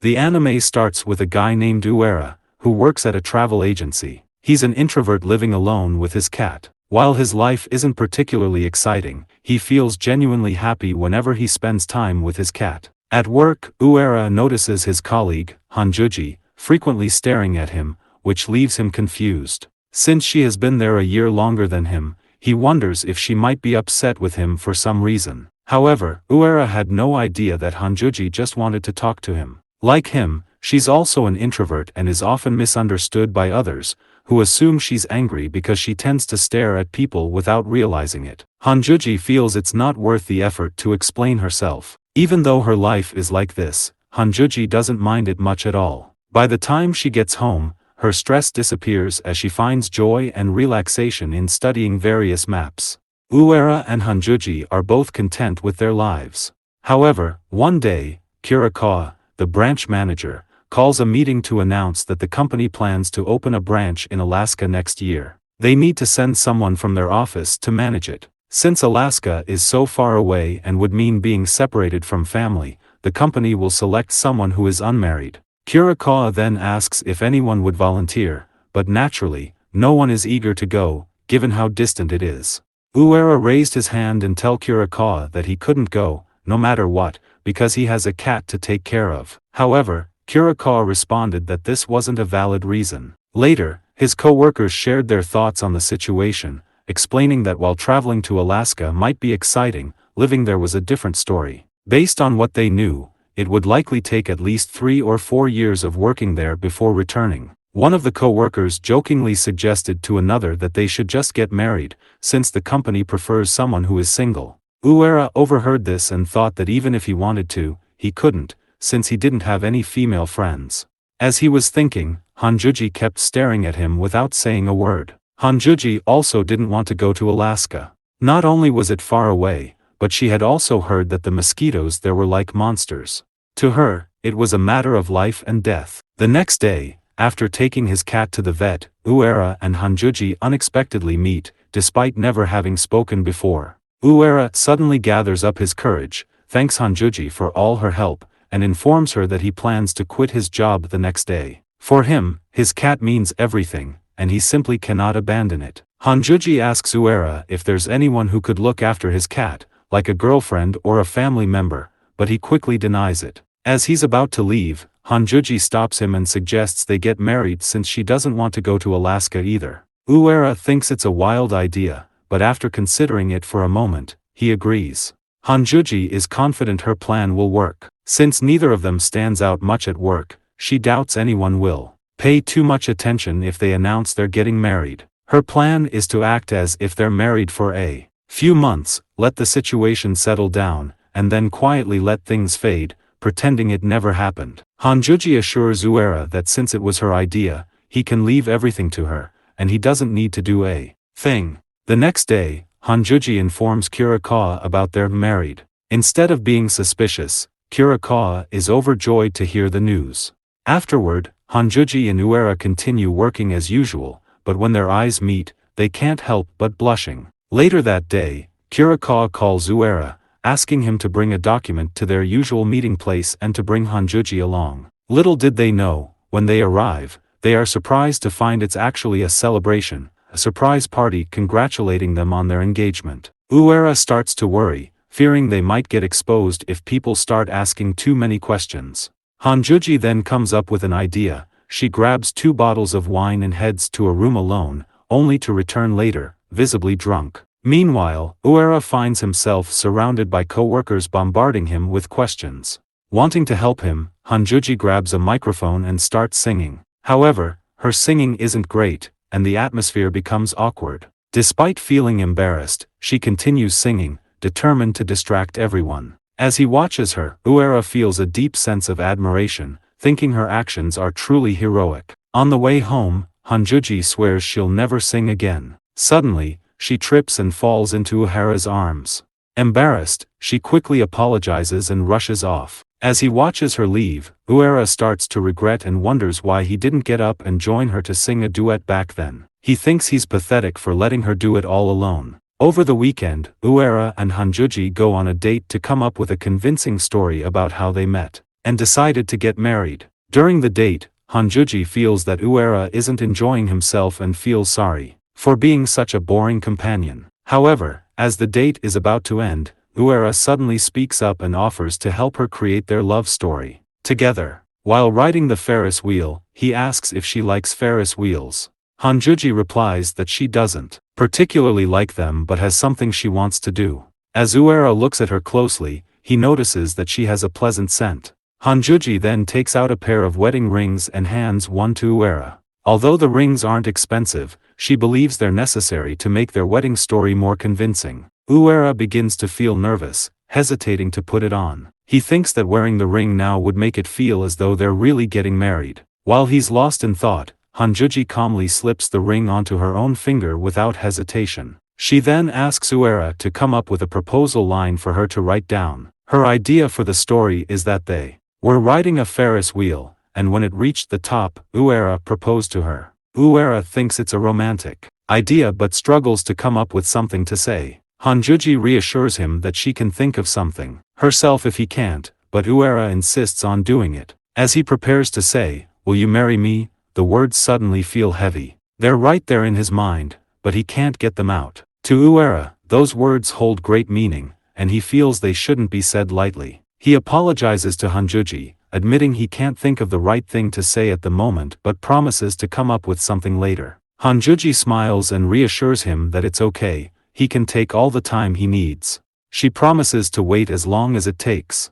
The anime starts with a guy named Uera, who works at a travel agency. He's an introvert living alone with his cat. While his life isn't particularly exciting, he feels genuinely happy whenever he spends time with his cat. At work, Uera notices his colleague, Honjuji, frequently staring at him, which leaves him confused. Since she has been there a year longer than him, he wonders if she might be upset with him for some reason. However, Uera had no idea that Honjuji just wanted to talk to him. Like him, she's also an introvert and is often misunderstood by others, who assume she's angry because she tends to stare at people without realizing it. Honjuji feels it's not worth the effort to explain herself. Even though her life is like this, Honjuji doesn't mind it much at all. By the time she gets home, her stress disappears as she finds joy and relaxation in studying various maps. Uera and Honjuji are both content with their lives. However, one day, Kurikawa, the branch manager, calls a meeting to announce that the company plans to open a branch in Alaska next year. They need to send someone from their office to manage it. Since Alaska is so far away and would mean being separated from family, the company will select someone who is unmarried. Kurikawa then asks if anyone would volunteer, but naturally, no one is eager to go, given how distant it is. Uera raised his hand and told Kurikawa that he couldn't go, no matter what, because he has a cat to take care of. However, Kurikawa responded that this wasn't a valid reason. Later, his co-workers shared their thoughts on the situation, explaining that while traveling to Alaska might be exciting, living there was a different story. Based on what they knew, it would likely take at least 3 or 4 years of working there before returning. One of the co-workers jokingly suggested to another that they should just get married, since the company prefers someone who is single. Uera overheard this and thought that even if he wanted to, he couldn't, since he didn't have any female friends. As he was thinking, Honjuji kept staring at him without saying a word. Honjuji also didn't want to go to Alaska. Not only was it far away, but she had also heard that the mosquitoes there were like monsters. To her, it was a matter of life and death. The next day, after taking his cat to the vet, Uera and Honjuji unexpectedly meet, despite never having spoken before. Uera suddenly gathers up his courage, thanks Honjuji for all her help, and informs her that he plans to quit his job the next day. For him, his cat means everything, and he simply cannot abandon it. Honjuji asks Uera if there's anyone who could look after his cat, like a girlfriend or a family member, but he quickly denies it. As he's about to leave, Honjuji stops him and suggests they get married since she doesn't want to go to Alaska either. Uera thinks it's a wild idea, but after considering it for a moment, he agrees. Honjuji is confident her plan will work. Since neither of them stands out much at work, she doubts anyone will pay too much attention if they announce they're getting married. Her plan is to act as if they're married for a few months, let the situation settle down, and then quietly let things fade, pretending it never happened. Honjuji assures Uera that since it was her idea, he can leave everything to her, and he doesn't need to do a thing. The next day, Honjuji informs Kurikawa about their married. Instead of being suspicious, Kurikawa is overjoyed to hear the news. Afterward, Honjuji and Uera continue working as usual, but when their eyes meet, they can't help but blushing. Later that day, Kurikawa calls Uera, asking him to bring a document to their usual meeting place and to bring Honjuji along. Little did they know, when they arrive, they are surprised to find it's actually a celebration, a surprise party congratulating them on their engagement. Uera starts to worry, fearing they might get exposed if people start asking too many questions. Honjuji then comes up with an idea. She grabs 2 bottles of wine and heads to a room alone, only to return later, visibly drunk. Meanwhile, Uera finds himself surrounded by co-workers bombarding him with questions. Wanting to help him, Honjuji grabs a microphone and starts singing. However, her singing isn't great, and the atmosphere becomes awkward. Despite feeling embarrassed, she continues singing, determined to distract everyone. As he watches her, Uera feels a deep sense of admiration, thinking her actions are truly heroic. On the way home, Honjuji swears she'll never sing again. Suddenly, she trips and falls into Uera's arms. Embarrassed, she quickly apologizes and rushes off. As he watches her leave, Uera starts to regret and wonders why he didn't get up and join her to sing a duet back then. He thinks he's pathetic for letting her do it all alone. Over the weekend, Uera and Honjuji go on a date to come up with a convincing story about how they met. and decided to get married. During the date, Honjuji feels that Uera isn't enjoying himself and feels sorry for being such a boring companion. However, as the date is about to end, Uera suddenly speaks up and offers to help her create their love story together. While riding the Ferris wheel, he asks if she likes Ferris wheels. Honjuji replies that she doesn't particularly like them but has something she wants to do. As Uera looks at her closely, he notices that she has a pleasant scent. Honjuji then takes out a pair of wedding rings and hands one to Uera. Although the rings aren't expensive, she believes they're necessary to make their wedding story more convincing. Uera begins to feel nervous, hesitating to put it on. He thinks that wearing the ring now would make it feel as though they're really getting married. While he's lost in thought, Honjuji calmly slips the ring onto her own finger without hesitation. She then asks Uera to come up with a proposal line for her to write down. Her idea for the story is that they were riding a Ferris wheel, and when it reached the top, Uera proposed to her. Uera thinks it's a romantic idea but struggles to come up with something to say. Honjuji reassures him that she can think of something herself if he can't, but Uera insists on doing it. As he prepares to say, "Will you marry me?" the words suddenly feel heavy. They're right there in his mind, but he can't get them out. To Uera, those words hold great meaning, and he feels they shouldn't be said lightly. He apologizes to Honjuji, admitting he can't think of the right thing to say at the moment but promises to come up with something later. Honjuji smiles and reassures him that it's okay, he can take all the time he needs. She promises to wait as long as it takes.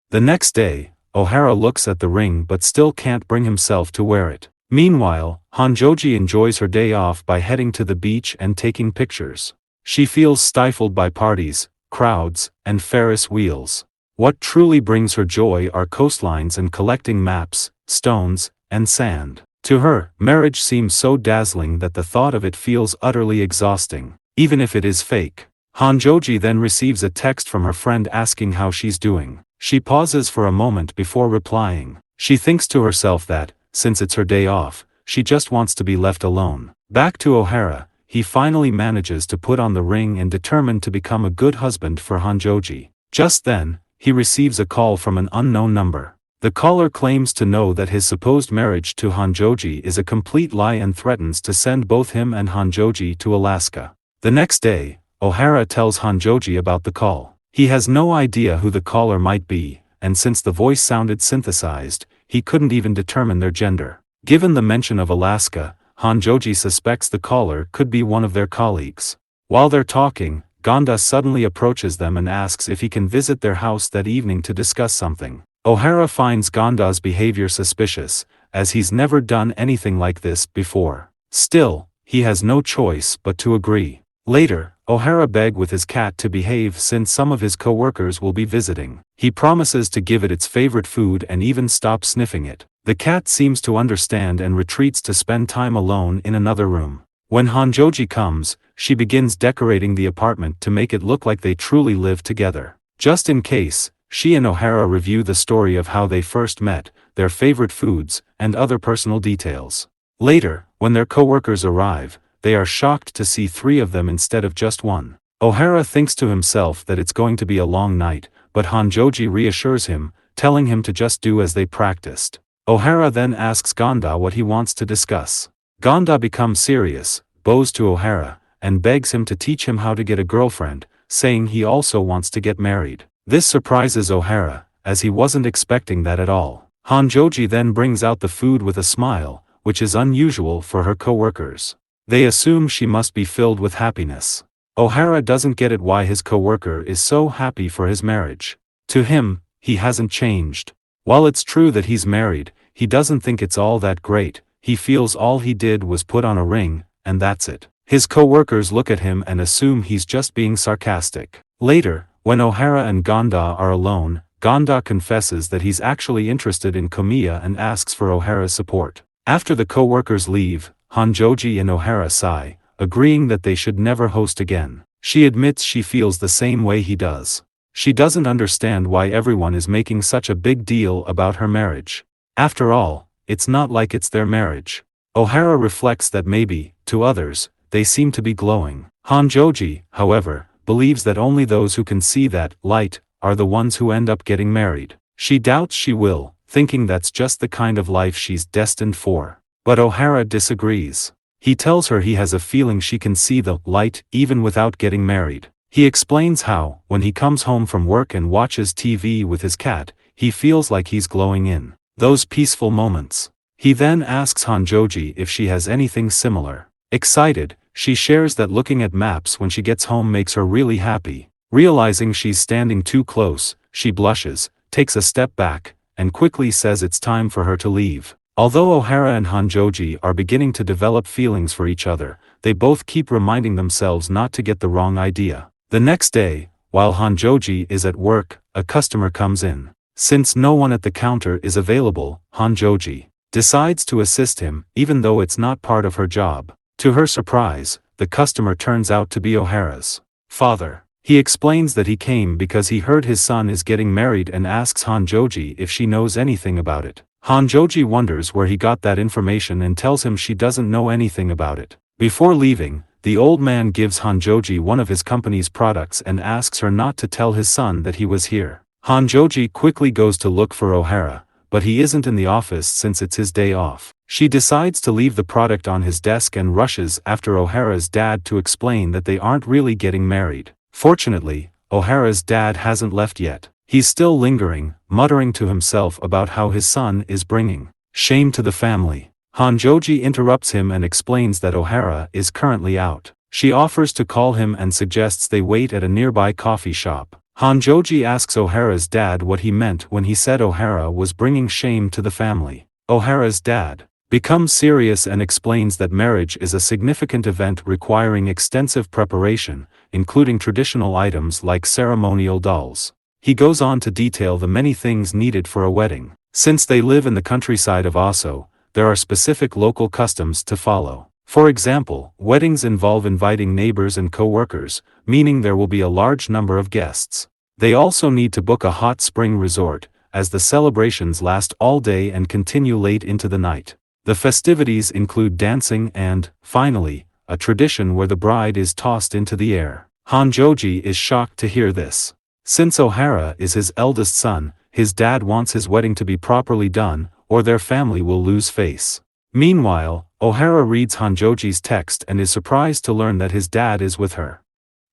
The next day, O'Hara looks at the ring but still can't bring himself to wear it. Meanwhile, Honjoji enjoys her day off by heading to the beach and taking pictures. She feels stifled by parties, crowds, and Ferris wheels. What truly brings her joy are coastlines and collecting maps, stones, and sand. To her, marriage seems so dazzling that the thought of it feels utterly exhausting, even if it is fake. Honjoji then receives a text from her friend asking how she's doing. She pauses for a moment before replying. She thinks to herself that, since it's her day off, she just wants to be left alone. Back to O'Hara, he finally manages to put on the ring and determined to become a good husband for Honjoji. Just then, he receives a call from an unknown number. The caller claims to know that his supposed marriage to Honjoji is a complete lie and threatens to send both him and Honjoji to Alaska. The next day, O'Hara tells Honjoji about the call. He has no idea who the caller might be, and since the voice sounded synthesized, he couldn't even determine their gender. Given the mention of Alaska, Honjoji suspects the caller could be one of their colleagues. While they're talking, Gonda suddenly approaches them and asks if he can visit their house that evening to discuss something. O'Hara finds Gonda's behavior suspicious, as he's never done anything like this before. Still, he has no choice but to agree. Later, O'Hara begs with his cat to behave since some of his co-workers will be visiting. He promises to give it its favorite food and even stop sniffing it. The cat seems to understand and retreats to spend time alone in another room. When Honjoji comes, she begins decorating the apartment to make it look like they truly live together. Just in case, she and O'Hara review the story of how they first met, their favorite foods, and other personal details. Later, when their co-workers arrive, they are shocked to see 3 of them instead of just 1. O'Hara thinks to himself that it's going to be a long night, but Honjoji reassures him, telling him to just do as they practiced. O'Hara then asks Gonda what he wants to discuss. Gonda becomes serious, bows to O'Hara, and begs him to teach him how to get a girlfriend, saying he also wants to get married. This surprises O'Hara, as he wasn't expecting that at all. Honjoji then brings out the food with a smile, which is unusual for her co-workers. They assume she must be filled with happiness. O'Hara doesn't get it why his co-worker is so happy for his marriage. To him, he hasn't changed. While it's true that he's married, he doesn't think it's all that great. He feels all he did was put on a ring, and that's it. His co-workers look at him and assume he's just being sarcastic. Later, when O'Hara and Gonda are alone, Gonda confesses that he's actually interested in Komiya and asks for O'Hara's support. After the co-workers leave, Honjoji and O'Hara sigh, agreeing that they should never host again. She admits she feels the same way he does. She doesn't understand why everyone is making such a big deal about her marriage. After all, it's not like it's their marriage. O'Hara reflects that maybe, to others, they seem to be glowing. Honjoji, however, believes that only those who can see that light are the ones who end up getting married. She doubts she will, thinking that's just the kind of life she's destined for. But O'Hara disagrees. He tells her he has a feeling she can see the light even without getting married. He explains how, when he comes home from work and watches TV with his cat, he feels like he's glowing in those peaceful moments. He then asks Honjoji if she has anything similar. Excited, she shares that looking at maps when she gets home makes her really happy. Realizing she's standing too close, she blushes, takes a step back, and quickly says it's time for her to leave. Although O'Hara and Honjoji are beginning to develop feelings for each other, they both keep reminding themselves not to get the wrong idea. The next day, while Honjoji is at work, a customer comes in. Since no one at the counter is available, Honjoji decides to assist him, even though it's not part of her job. To her surprise, the customer turns out to be O'Hara's father. He explains that he came because he heard his son is getting married and asks Honjoji if she knows anything about it. Honjoji wonders where he got that information and tells him she doesn't know anything about it. Before leaving, the old man gives Honjoji one of his company's products and asks her not to tell his son that he was here. Honjoji quickly goes to look for O'Hara, but he isn't in the office since it's his day off. She decides to leave the product on his desk and rushes after O'Hara's dad to explain that they aren't really getting married. Fortunately, O'Hara's dad hasn't left yet. He's still lingering, muttering to himself about how his son is bringing shame to the family. Honjoji interrupts him and explains that O'Hara is currently out. She offers to call him and suggests they wait at a nearby coffee shop. Honjoji asks O'Hara's dad what he meant when he said O'Hara was bringing shame to the family. O'Hara's dad becomes serious and explains that marriage is a significant event requiring extensive preparation, including traditional items like ceremonial dolls. He goes on to detail the many things needed for a wedding. Since they live in the countryside of Osso, there are specific local customs to follow. For example, weddings involve inviting neighbors and co-workers, meaning there will be a large number of guests. They also need to book a hot spring resort, as the celebrations last all day and continue late into the night. The festivities include dancing and, finally, a tradition where the bride is tossed into the air. Honjoji is shocked to hear this. Since O'Hara is his eldest son, his dad wants his wedding to be properly done, or their family will lose face. Meanwhile, O'Hara reads Honjoji's text and is surprised to learn that his dad is with her.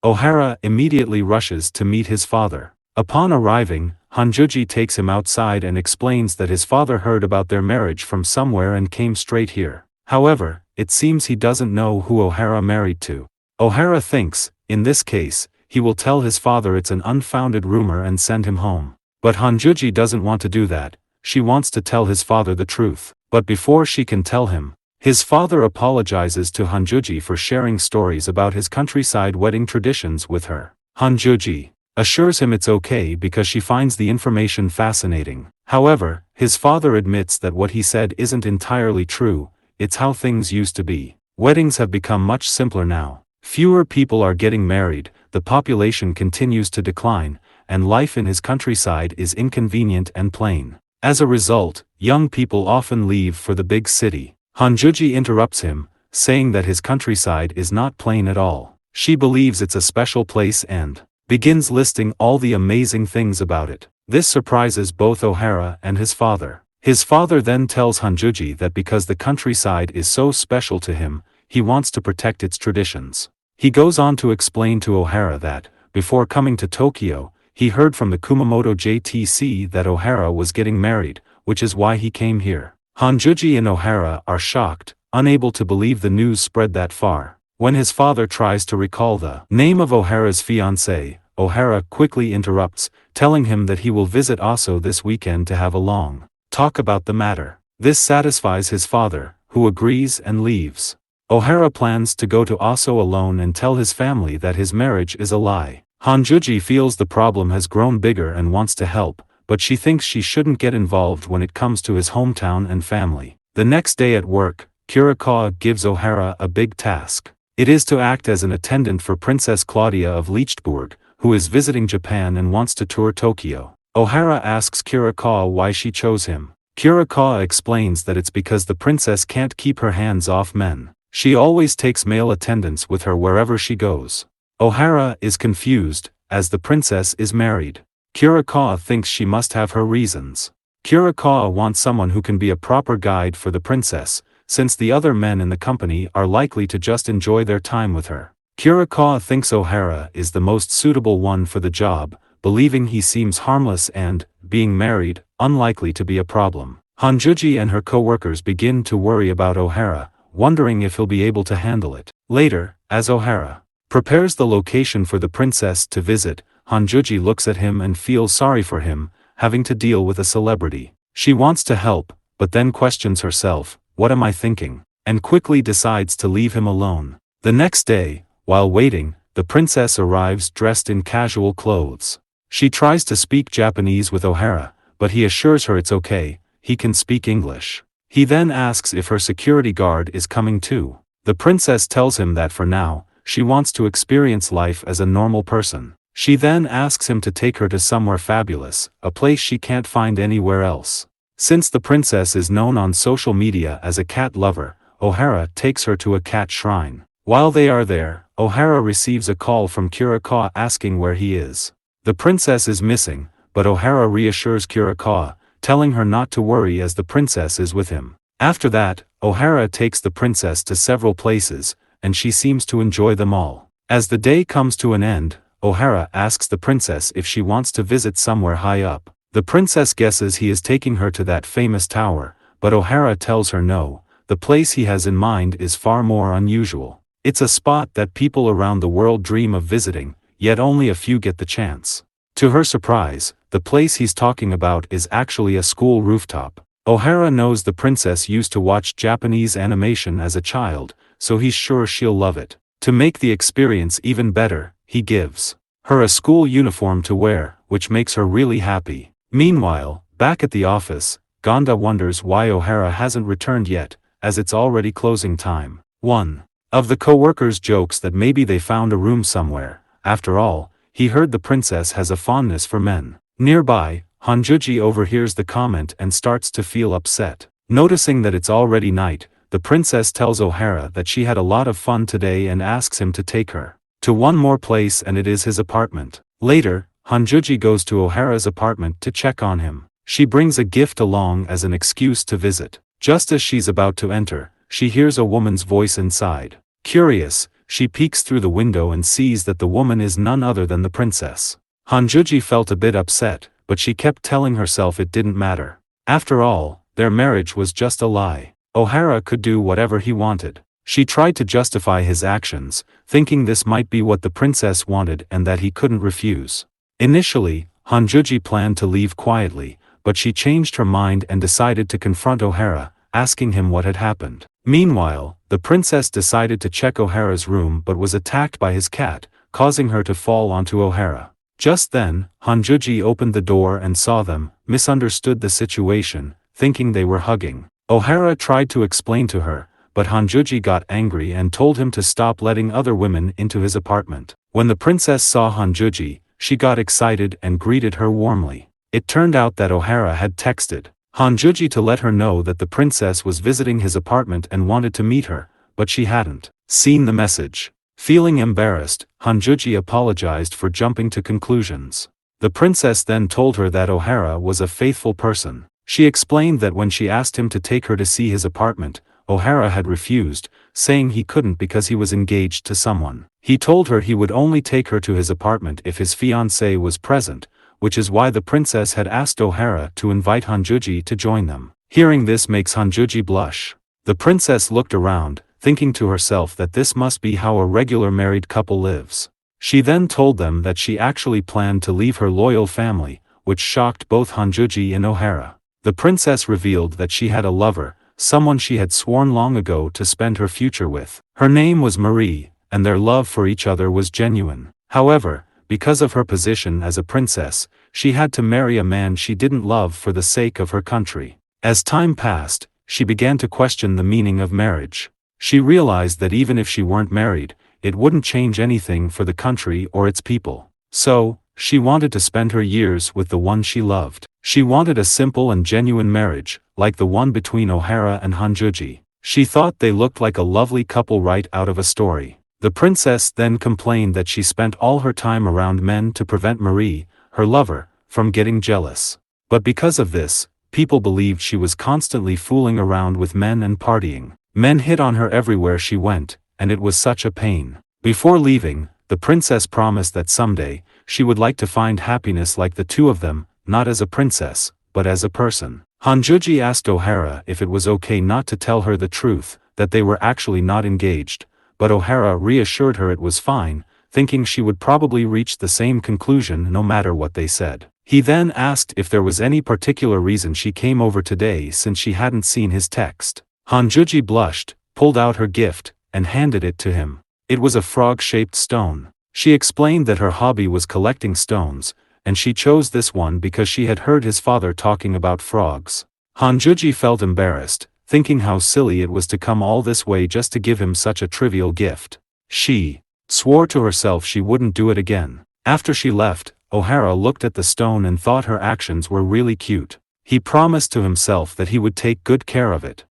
O'Hara immediately rushes to meet his father. Upon arriving, Honjoji takes him outside and explains that his father heard about their marriage from somewhere and came straight here. However, it seems he doesn't know who O'Hara married to. O'Hara thinks, in this case, he will tell his father it's an unfounded rumor and send him home. But Honjoji doesn't want to do that. She wants to tell his father the truth. But before she can tell him, his father apologizes to Honjoji for sharing stories about his countryside wedding traditions with her. Honjoji assures him it's okay because she finds the information fascinating. However, his father admits that what he said isn't entirely true. It's how things used to be. Weddings have become much simpler now. Fewer people are getting married, the population continues to decline, and life in his countryside is inconvenient and plain. As a result, young people often leave for the big city. Honjoji interrupts him, saying that his countryside is not plain at all. She believes it's a special place and begins listing all the amazing things about it. This surprises both O'Hara and his father. His father then tells Honjoji that because the countryside is so special to him, he wants to protect its traditions. He goes on to explain to O'Hara that, before coming to Tokyo, he heard from the Kumamoto JTC that O'Hara was getting married, which is why he came here. Honjoji and O'Hara are shocked, unable to believe the news spread that far. When his father tries to recall the name of O'Hara's fiancée, O'Hara quickly interrupts, telling him that he will visit Osso this weekend to have a long talk about the matter. This satisfies his father, who agrees and leaves. O'Hara plans to go to Osso alone and tell his family that his marriage is a lie. Honjoji feels the problem has grown bigger and wants to help, but she thinks she shouldn't get involved when it comes to his hometown and family. The next day at work, Kurikawa gives O'Hara a big task. It is to act as an attendant for Princess Claudia of Lichtenberg, who is visiting Japan and wants to tour Tokyo. O'Hara asks Kurikawa why she chose him. Kurikawa explains that it's because the princess can't keep her hands off men. She always takes male attendants with her wherever she goes. O'Hara is confused, as the princess is married. Kurikawa thinks she must have her reasons. Kurikawa wants someone who can be a proper guide for the princess, since the other men in the company are likely to just enjoy their time with her. Kurikawa thinks Ohara is the most suitable one for the job, believing he seems harmless and, being married, unlikely to be a problem. Hanjuji and her co-workers begin to worry about Ohara, wondering if he'll be able to handle it. Later, as Ohara prepares the location for the princess to visit, Hanjuji looks at him and feels sorry for him, having to deal with a celebrity. She wants to help, but then questions herself, "What am I thinking?" and quickly decides to leave him alone. The next day, while waiting, the princess arrives dressed in casual clothes. She tries to speak Japanese with Ohara, but he assures her it's okay, he can speak English. He then asks if her security guard is coming too. The princess tells him that for now, she wants to experience life as a normal person. She then asks him to take her to somewhere fabulous, a place she can't find anywhere else. Since the princess is known on social media as a cat lover, Ohara takes her to a cat shrine. While they are there, Ohara receives a call from Kurikawa asking where he is. The princess is missing, but Ohara reassures Kurikawa, telling her not to worry as the princess is with him. After that, Ohara takes the princess to several places, and she seems to enjoy them all. As the day comes to an end, Ohara asks the princess if she wants to visit somewhere high up. The princess guesses he is taking her to that famous tower, but Ohara tells her no, the place he has in mind is far more unusual. It's a spot that people around the world dream of visiting, yet only a few get the chance. To her surprise, the place he's talking about is actually a school rooftop. Ohara knows the princess used to watch Japanese animation as a child, so he's sure she'll love it. To make the experience even better, he gives her a school uniform to wear, which makes her really happy. Meanwhile, back at the office, Gonda wonders why Ohara hasn't returned yet, as it's already closing time. One of the co-workers jokes that maybe they found a room somewhere. After all, he heard the princess has a fondness for men. Nearby, Hanjuji overhears the comment and starts to feel upset. Noticing that it's already night, the princess tells Ohara that she had a lot of fun today and asks him to take her to one more place, and it is his apartment. Later, Hanjuji goes to Ohara's apartment to check on him. She brings a gift along as an excuse to visit. Just as she's about to enter, she hears a woman's voice inside. Curious, she peeks through the window and sees that the woman is none other than the princess. Hanjuji felt a bit upset, but she kept telling herself it didn't matter. After all, their marriage was just a lie. Ohara could do whatever he wanted. She tried to justify his actions, thinking this might be what the princess wanted and that he couldn't refuse. Initially, Hanjuji planned to leave quietly, but she changed her mind and decided to confront Ohara, asking him what had happened. Meanwhile, the princess decided to check Ohara's room but was attacked by his cat, causing her to fall onto Ohara. Just then, Hanjuji opened the door and saw them, misunderstood the situation, thinking they were hugging. Ohara tried to explain to her, but Hanjuji got angry and told him to stop letting other women into his apartment. When the princess saw Hanjuji, she got excited and greeted her warmly. It turned out that Ohara had texted Hanjuji to let her know that the princess was visiting his apartment and wanted to meet her, but she hadn't seen the message. Feeling embarrassed, Hanjuji apologized for jumping to conclusions. The princess then told her that Ohara was a faithful person. She explained that when she asked him to take her to see his apartment, Ohara had refused, saying he couldn't because he was engaged to someone. He told her he would only take her to his apartment if his fiancée was present, which is why the princess had asked Ohara to invite Hanjuji to join them. Hearing this makes Hanjuji blush. The princess looked around, thinking to herself that this must be how a regular married couple lives. She then told them that she actually planned to leave her loyal family, which shocked both Hanjuji and Ohara. The princess revealed that she had a lover, someone she had sworn long ago to spend her future with. Her name was Marie, and their love for each other was genuine. However, because of her position as a princess, she had to marry a man she didn't love for the sake of her country. As time passed, she began to question the meaning of marriage. She realized that even if she weren't married, it wouldn't change anything for the country or its people. So, she wanted to spend her years with the one she loved. She wanted a simple and genuine marriage, like the one between Ohara and Hanjuji. She thought they looked like a lovely couple right out of a story. The princess then complained that she spent all her time around men to prevent Marie, her lover, from getting jealous. But because of this, people believed she was constantly fooling around with men and partying. Men hit on her everywhere she went, and it was such a pain. Before leaving, the princess promised that someday, she would like to find happiness like the two of them, not as a princess, but as a person. Honjuji asked Ohara if it was okay not to tell her the truth, that they were actually not engaged, but Ohara reassured her it was fine, thinking she would probably reach the same conclusion no matter what they said. He then asked if there was any particular reason she came over today since she hadn't seen his text. Honjuji blushed, pulled out her gift, and handed it to him. It was a frog-shaped stone. She explained that her hobby was collecting stones, and she chose this one because she had heard his father talking about frogs. Honjuji felt embarrassed, thinking how silly it was to come all this way just to give him such a trivial gift. She swore to herself she wouldn't do it again. After she left, Ohara looked at the stone and thought her actions were really cute. He promised to himself that he would take good care of it.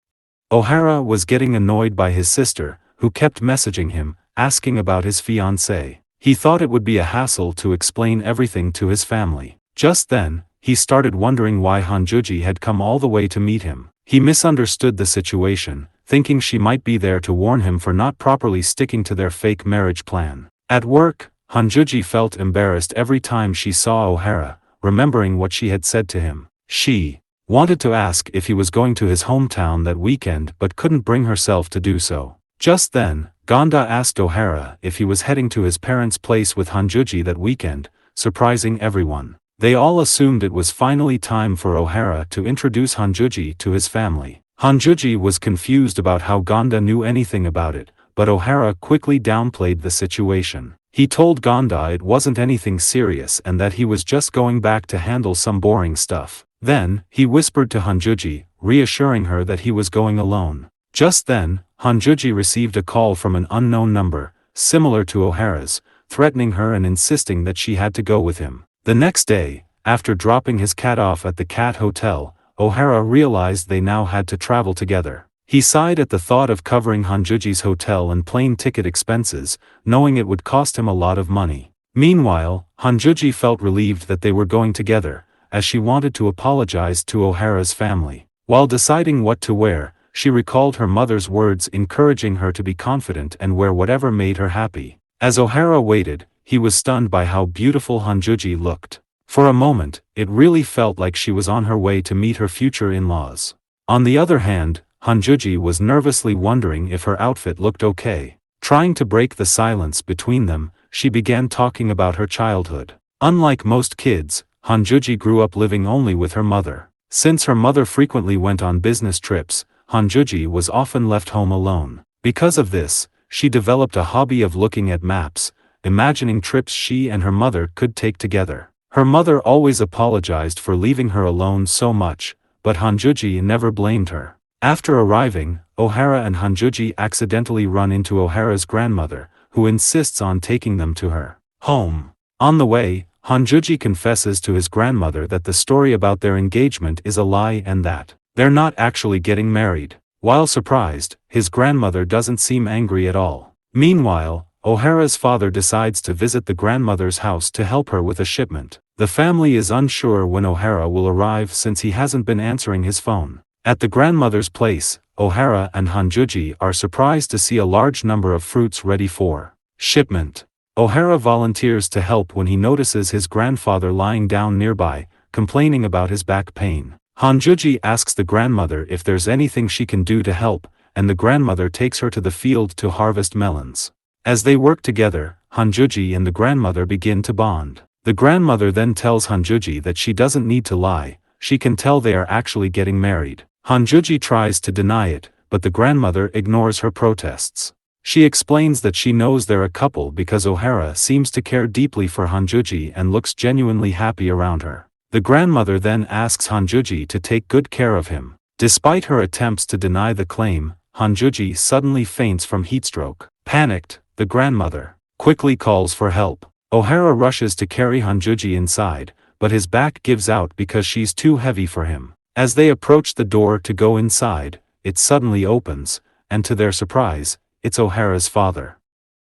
Ohara was getting annoyed by his sister, who kept messaging him, asking about his fiancée. He thought it would be a hassle to explain everything to his family. Just then, he started wondering why Honjuji had come all the way to meet him. He misunderstood the situation, thinking she might be there to warn him for not properly sticking to their fake marriage plan. At work, Honjuji felt embarrassed every time she saw Ohara, remembering what she had said to him. She wanted to ask if he was going to his hometown that weekend but couldn't bring herself to do so. Just then, Gonda asked Ohara if he was heading to his parents' place with Honjuji that weekend, surprising everyone. They all assumed it was finally time for Ohara to introduce Honjuji to his family. Honjuji was confused about how Gonda knew anything about it, but Ohara quickly downplayed the situation. He told Gonda it wasn't anything serious and that he was just going back to handle some boring stuff. Then, he whispered to Honjuji, reassuring her that he was going alone. Just then, Honjuji received a call from an unknown number, similar to Ohara's, threatening her and insisting that she had to go with him. The next day, after dropping his cat off at the cat hotel, Ohara realized they now had to travel together. He sighed at the thought of covering Honjuji's hotel and plane ticket expenses, knowing it would cost him a lot of money. Meanwhile, Honjuji felt relieved that they were going together, as she wanted to apologize to Ohara's family. While deciding what to wear, she recalled her mother's words encouraging her to be confident and wear whatever made her happy. As Ohara waited, he was stunned by how beautiful Honjuji looked. For a moment, it really felt like she was on her way to meet her future in-laws. On the other hand, Honjuji was nervously wondering if her outfit looked okay. Trying to break the silence between them, she began talking about her childhood. Unlike most kids, Honjuji grew up living only with her mother. Since her mother frequently went on business trips, Honjuji was often left home alone. Because of this, she developed a hobby of looking at maps, imagining trips she and her mother could take together. Her mother always apologized for leaving her alone so much, but Honjuji never blamed her. After arriving, Ohara and Honjuji accidentally run into Ohara's grandmother, who insists on taking them to her home. On the way, Honjuji confesses to his grandmother that the story about their engagement is a lie and that they're not actually getting married. While surprised, his grandmother doesn't seem angry at all. Meanwhile, Ohara's father decides to visit the grandmother's house to help her with a shipment. The family is unsure when Ohara will arrive since he hasn't been answering his phone. At the grandmother's place, Ohara and Honjuji are surprised to see a large number of fruits ready for shipment. Ohara volunteers to help when he notices his grandfather lying down nearby, complaining about his back pain. Honjuji asks the grandmother if there's anything she can do to help, and the grandmother takes her to the field to harvest melons. As they work together, Honjuji and the grandmother begin to bond. The grandmother then tells Honjuji that she doesn't need to lie, she can tell they are actually getting married. Honjuji tries to deny it, but the grandmother ignores her protests. She explains that she knows they're a couple because Ohara seems to care deeply for Honjuji and looks genuinely happy around her. The grandmother then asks Honjuji to take good care of him. Despite her attempts to deny the claim, Honjuji suddenly faints from heatstroke. Panicked, the grandmother quickly calls for help. Ohara rushes to carry Honjuji inside, but his back gives out because she's too heavy for him. As they approach the door to go inside, it suddenly opens, and to their surprise, it's Ohara's father.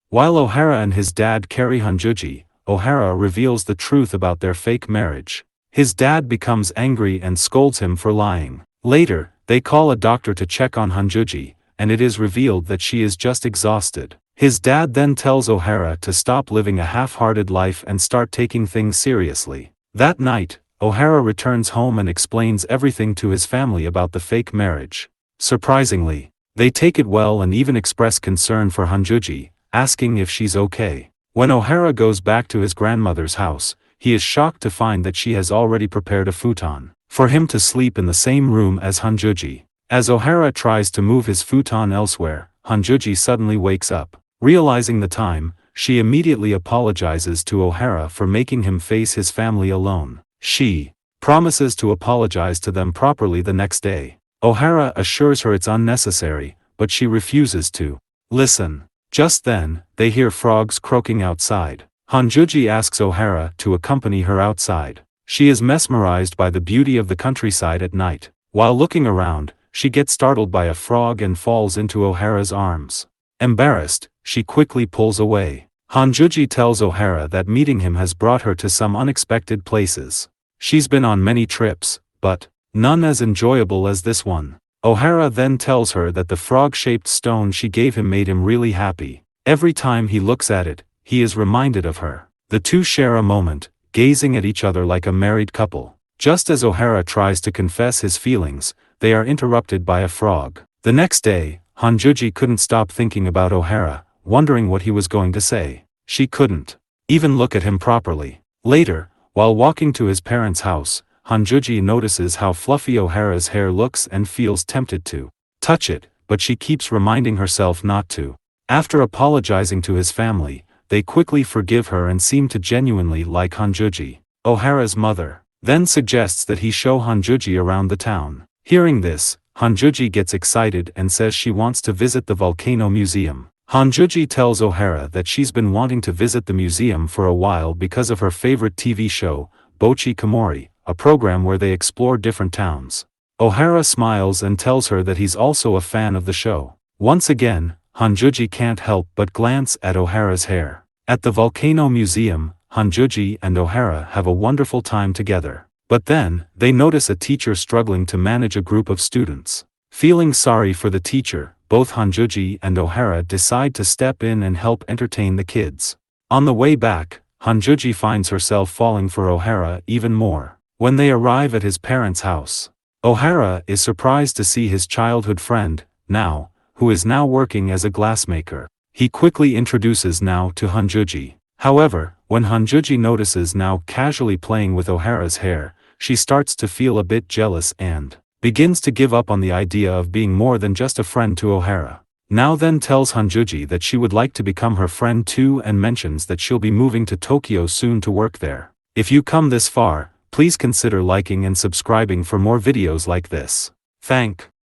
While Ohara and his dad carry Honjuji, Ohara reveals the truth about their fake marriage. His dad becomes angry and scolds him for lying. Later, they call a doctor to check on Hanjuji, and it is revealed that she is just exhausted. His dad then tells O'Hara to stop living a half-hearted life and start taking things seriously. That night, O'Hara returns home and explains everything to his family about the fake marriage. Surprisingly, they take it well and even express concern for Hanjuji, asking if she's okay. When O'Hara goes back to his grandmother's house, he is shocked to find that she has already prepared a futon for him to sleep in the same room as Hanjuji. As O'Hara tries to move his futon elsewhere, Hanjuji suddenly wakes up. Realizing the time, she immediately apologizes to O'Hara for making him face his family alone. She promises to apologize to them properly the next day. O'Hara assures her it's unnecessary, but she refuses to listen. Just then, they hear frogs croaking outside. Hanjuji asks O'Hara to accompany her outside. She is mesmerized by the beauty of the countryside at night. While looking around, she gets startled by a frog and falls into O'Hara's arms. Embarrassed, she quickly pulls away. Hanjuji tells O'Hara that meeting him has brought her to some unexpected places. She's been on many trips, but none as enjoyable as this one. O'Hara then tells her that the frog-shaped stone she gave him made him really happy. Every time he looks at it, he is reminded of her. The two share a moment, gazing at each other like a married couple. Just as O'Hara tries to confess his feelings, they are interrupted by a frog. The next day, Hanjuji couldn't stop thinking about O'Hara, wondering what he was going to say. She couldn't even look at him properly. Later, while walking to his parents' house, Hanjuji notices how fluffy O'Hara's hair looks and feels tempted to touch it, but she keeps reminding herself not to. After apologizing to his family, they quickly forgive her and seem to genuinely like Hanjuji. O'Hara's mother then suggests that he show Hanjuji around the town. Hearing this, Hanjuji gets excited and says she wants to visit the volcano museum. Hanjuji tells O'Hara that she's been wanting to visit the museum for a while because of her favorite TV show, Bochi Komori, a program where they explore different towns. O'Hara smiles and tells her that he's also a fan of the show. Once again, Hanjuji can't help but glance at O'Hara's hair. At the volcano museum, Hanjuji and O'Hara have a wonderful time together. But then, they notice a teacher struggling to manage a group of students. Feeling sorry for the teacher, both Hanjuji and O'Hara decide to step in and help entertain the kids. On the way back, Hanjuji finds herself falling for O'Hara even more. When they arrive at his parents' house, O'Hara is surprised to see his childhood friend, Nao, who is now working as a glassmaker. He quickly introduces Nao to Hanjuji. However, when Hanjuji notices Nao casually playing with O'Hara's hair, she starts to feel a bit jealous and begins to give up on the idea of being more than just a friend to O'Hara. Nao then tells Hanjuji that she would like to become her friend too and mentions that she'll be moving to Tokyo soon to work there. If you come this far, please consider liking and subscribing for more videos like this. Thank